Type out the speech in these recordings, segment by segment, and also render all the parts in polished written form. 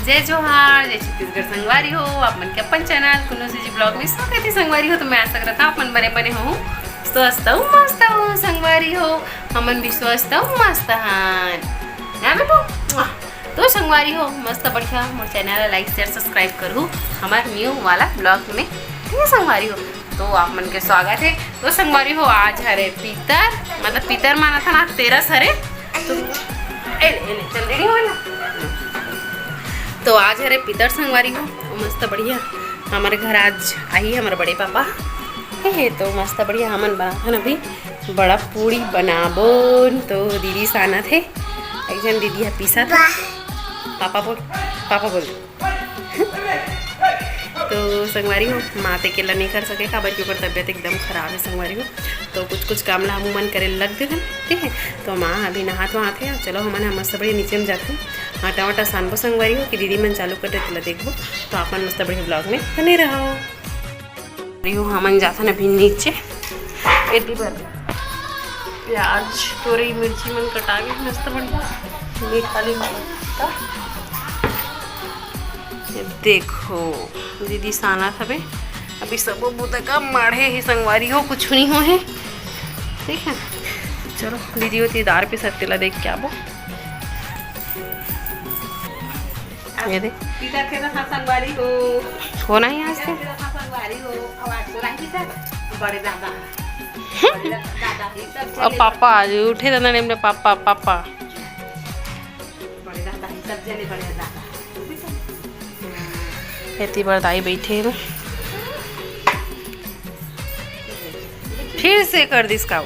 जय जोहार, जय छत्तीसगढ़ संगवारी हो। आप मन के अपन चैनल कुनो जी ब्लॉग में स्वागत है संगवारी हो। तो मैं आशा करता हूँ अपन बने बने हो, स्वस्थ हो, मस्त हो संगवारी हो। हमन भी स्वस्थ हो, मस्त हन ना बेटो। तो संगवारी हो मस्त बढ़िया मोर चैनल लाइक शेयर सब्सक्राइब करूँ हमार न्यू वाला ब्लॉग में, ठीक है संगवारी हो। तो आप मन के स्वागत है। तो संगवारी हो आज हरे पीतर, मतलब पीतर माना था ना 13 हरे। तो चल रेडी हो ना। तो आज हरे पीतर संगवारी हो मस्त बढ़िया हमारे घर आज आई हमारे बड़े पापा है। तो मस्त बढ़िया हमन बना अभी बड़ा पूड़ी बनाबो। तो दीदी साना थे एक जन दीदी है पीसा था। पापा बोल तो संगवारी हो माते के नहीं कर सके काबर के ऊपर तबियत एकदम खराब है संगवारी हो। तो कुछ काम ला हम मन करे लग गए थे, ठीक है। तो माँ अभी नहात वहाँ थे। चलो हमन मस्त बढ़िया नीचे में जाते आटा वाटा सानबो संगवारी हो कि दीदी मन चालू कर देते देखबो। तो आप मस्त बढ़िया ब्लॉग में बने रहो। हमन जाते ना अभी नीचे एटी पर प्याज तोरी मिर्ची मन कटा के मस्त बढ़िया मीट खाली देखो दीदी साना था बे। अभी सब बुता का माढ़े ही संगवारी हो कुछ नहीं हो है, ठीक है। चलो दीदी होती दार पे सत्तेला देख क्या वो ये देख संगवारी हो नहीं आज से अब पापा आज उठे दादा ने पापा पापा इतनी बड़दाई बैठे हैं। फिर से कर दी इसका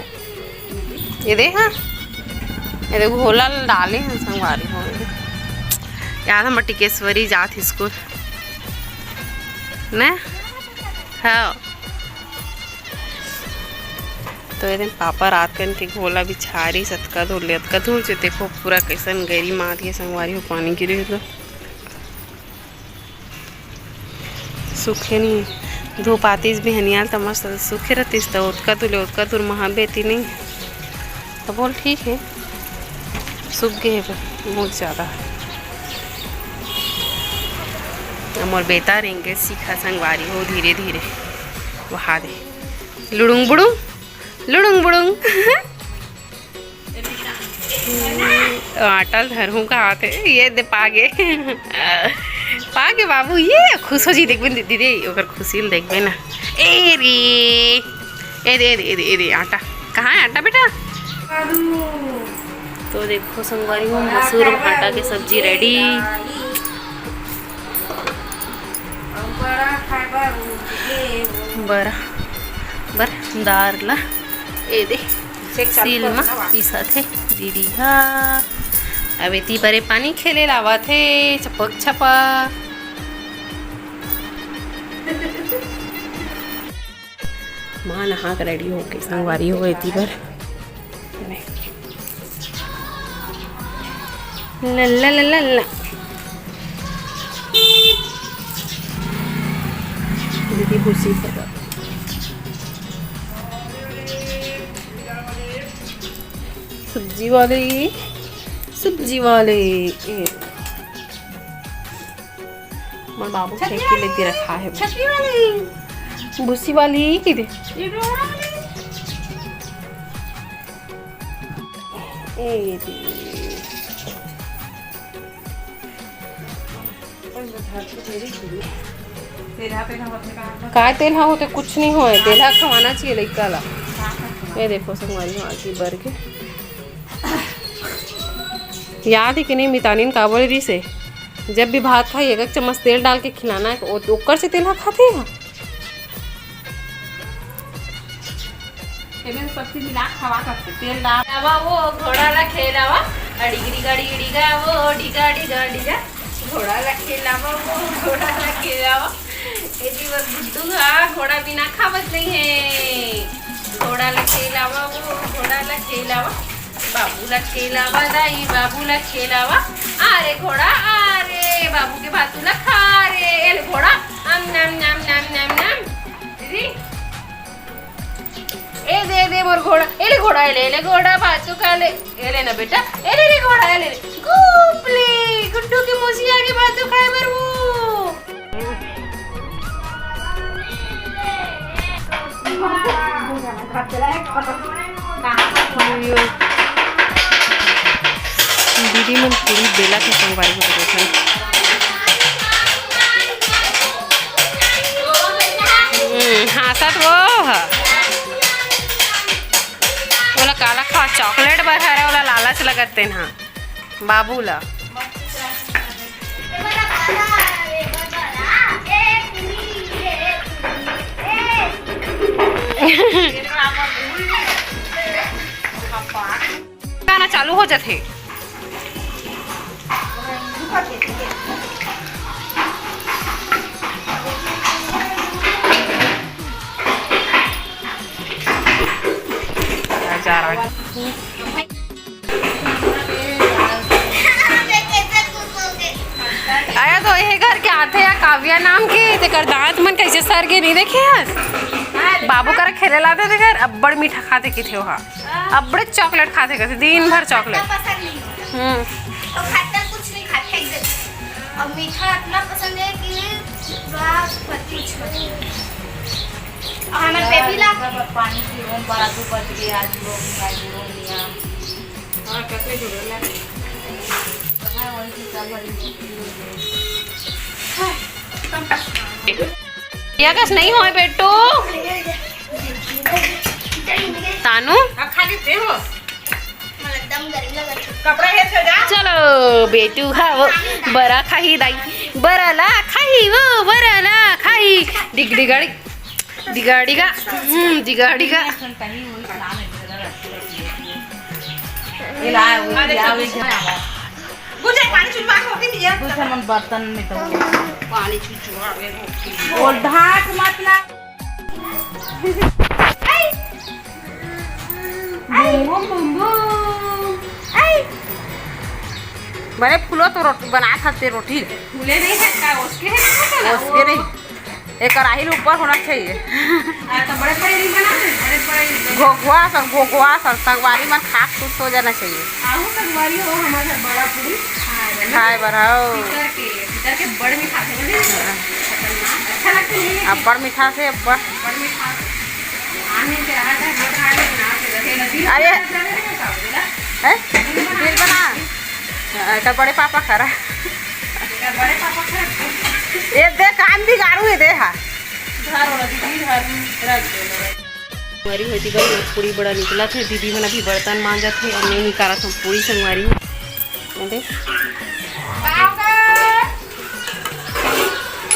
ये देख। हाँ ये देखो घोला डाले हैं संगवारी हो। याद हम टिकेश्वरी जात स्कूल न हाँ। तो ये पापा रात कन के घोला बिछारी सतका धूल अतका धूल से देखो पूरा कैसन गहरी माँ थी संगवारी हो। पानी गिरी तो सूखे नहीं धूप आतीस भी हनियाल तो मस्त सूखे रहतीस। तो उतका तुर महा बेती नहीं तो बोल ठीक है सूख गए बहुत ज़्यादा। मोर बेटा रेंगे सीखा संगवारी हो धीरे धीरे वहा दे लुड़ुंग बुड़ुंग आटा धरू का हाथ है ये दे पागे पागे बाबू ये खुश हो जी देखबे दीदी ओकर खुशी देखबे ना। ए दे आटा कहाँ है आटा बेटा। तो देखो संगवारी हो मसूर आटा के सब्जी रेडी। बर दार ला ए दे सील में पीसा थे दीदी। हाँ अब इतनी बड़े पानी खेले लावा थे चपक छपा। माँ नहा कर रेडी होके संगवारी हो गई थी पर लल्ला लल्ला लल्ला दीदी खुशी पर सब्जी वाले मोर बाबू फेंक के लेके रखा है भूसी वाली की दे का तेल हाँ होते कुछ नहीं हो तेल खवाना चाहिए लड़का ला। ये देखो संगवारी आगे बर के याद है कि नहीं मितानिन का बोले रही से जब भी भात खाई एक चम्मच तेल डाल के खिलाना है। ओकर से तेल खाते हैं सब चीज मिला खवा सकते तेल डाल वो घोड़ा ला खेलावा अड़िगरी गाड़ी इड़ीगा वो डिगा डिगा डिगा घोड़ा ला खेलावा वो घोड़ा ला खेलावा एदी वर बुड्ढू घोड़ा बिना खावत नहीं है। घोड़ा ला खेलावा वो घोड़ा ला खेलावा बाबू ला खेलावा दाई बाबू ला खेलावा अरे घोड़ा अरे बाबू के भातू ला खा रे एल घोड़ा आम नाम नाम नाम नाम नाम दीदी ए दे मोर घोड़ा एले घोड़ा एले घोड़ा भातू खा ले एले ना बेटा एले रे घोड़ा एले गुप्ली गुड्डू की मौसी आगे भातू खाए दीदी मन पूरी बेला के संगवारी हो देखन हासत वो बोला काला खा चॉकलेट बर हरा वाला लालच लगते ना बाबू ला गाना चालू हो जाते आया तो ये घर के आते हैं काव्या नाम के तेकर दांत मन कैसे सर के नहीं देखे बाबू करा खेले लाते थे घर अब्बड़ मीठा खाते की थे वहाँ अब्बड़े चॉकलेट खाते करते दिन भर चॉकलेट तो खाता कुछ नहीं खाते एकदम और मीठा इतना पसंद है कि बस कुछ और हमारे बेबी ला पानी की रोम बड़ा तो बच गया आज लोग गाय रोम लिया और कैसे जुड़ेला हां वही चल या कस नहीं होए बेटू तानू खाली पे हो मला एकदम गर्मी लगत कपड़ा हे से जा चलो बेटू खाओ बरा खाही दाई बरा ला खाही वो बरा ला खाही डिग डिगाड़ी दिगाड़ीगा दिगाड़ीगा इला बुझे पानी चुचवा हो के नहीं बुझे मन बर्तन में तो पानी चुचवा और ढाक मत ना बूम बूम बूम बड़े फूलो तो रोटी बना सकते रोटी फूले नहीं है का उसके उसके नहीं एक कढ़ाई ऊपर होना चाहिए तो बड़े बड़े नहीं बनाते बड़े घोघुआ सब संगवारी में खास खुश हो जाना चाहिए आहू संगवारी हो हमारा बड़ा पूरी खाए बढ़ाओ पितर के बड़ मीठा से बड़े अच्छा लगता है अब्बड़ मीठा से अब्बड़ बड़ मीठा आने के रहा है बड़ खाने बना के रहे नदी अरे है दिल बना का बड़े पापा खरा बड़े पापा खा ये दे कान भी गाड़ू है दे हा घर वाला दीदी घर रख दे संगवारी होती भाई पूरी बड़ा निकला थे दीदी मन अभी बर्तन मांजा थे और नहीं निकाला था पूरी संगवारी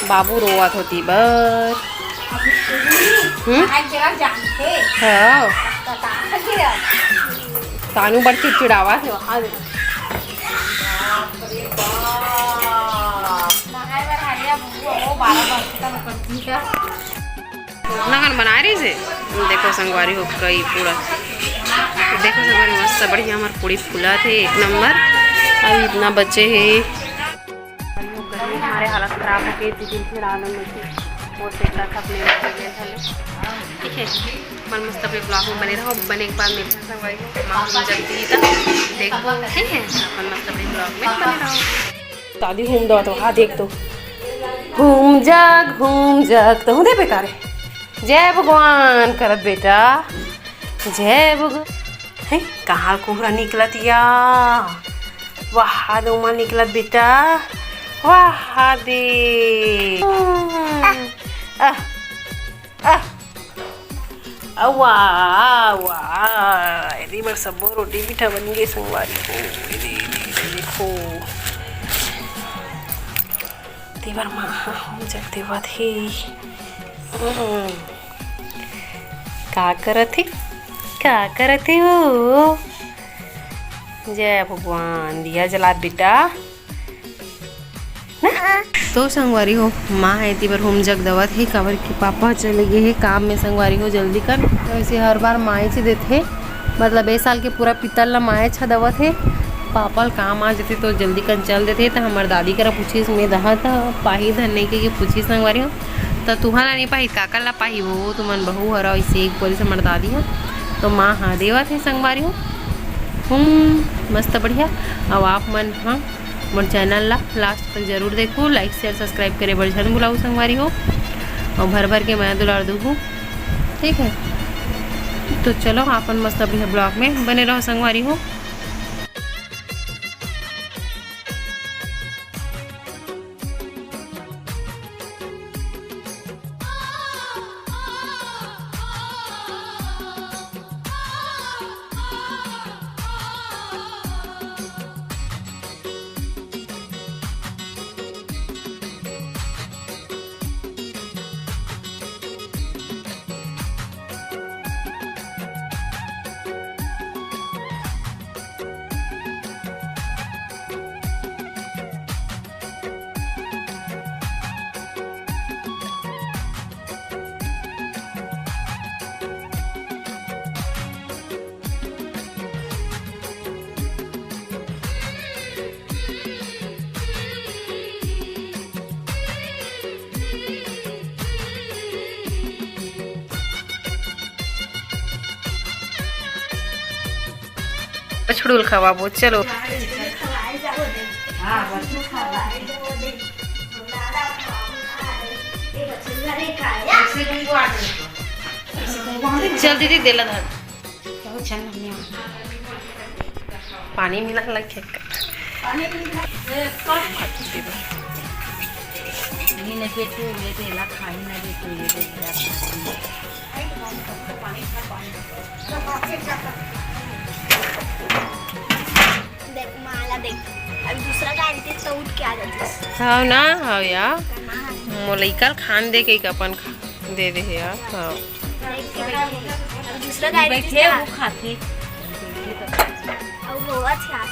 बाबू रोवत होती बर हाँ तानू बड़ चिड़चिड़ावा थे वहाँ नगन बना रही से देखो संगवारी हो गई पूरा देखो संगवारी मस्त बढ़िया हमारे पूरी फूला थे एक नंबर अभी इतना बच्चे है हमारे हालत खराब हो गई दिन फिर आनंद में वो देखा था अपने ठीक है मन मस्त अपने ब्लॉग में बने रहो बने के बाद मिलते हैं संगवारी माँ जल्दी तक देखो ठीक है अपन मस्त अपने ब्लॉग में बने रहो दादी घूम दो तो हाँ देख दो घूम जाग तो दे बेकार है जय भगवान करत बेटा जय भगवान है कहाँ कोहरा निकलत या वाह उमा निकलत बेटा वाह दे वाह बार सब रोटी मीठा बन गई संगवारी को देखो तेवर माँ जब देवा थे का करत थे हो जय भगवान दिया जला बेटा तो संगवारी हो माँ है तीबर होम जग दवा थे काबर के पापा चले गए हैं काम में संगवारी हो जल्दी कर वैसे हर बार माए से देते मतलब ए साल के पूरा पितल ला माए छा दवा थे पापा काम आ जाते तो जल्दी कर चल देते तो हमारे दादी करा पूछी में दहा था पाही धरने के पूछी संगवारी हो तो तुम्हारा नहीं पाही काका ला पाही वो तुमन बहू हरा वैसे एक बोली से हमारे दादी हो तो माँ हाँ देवा थे संगवारी हो मस्त बढ़िया अब आप मन हाँ मोर चैनल ला लास्ट तक जरूर देखो लाइक शेयर सब्सक्राइब करे बड़ झन बुलाऊ संगवारी हो और भर भर के मैं दुलार दूँ ठीक है। तो चलो अपन मस्त अभी ब्लॉग में बने रहो संगवारी हो। छुड़ुल खवाबो चलो। चल दीदी देला धर पानी मिला लग देख मला देख अभी दूसरा काय आणते तो उठ के आ जाते हाँ ना हाँ यार मोलैकल खान दे के अपन दे दे यार। हाँ दूसरा काय बैठे वो खाते अब वो अच्छा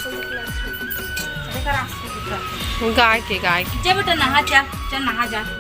गाय के जा बेटा नहा जा, चल नहा जा।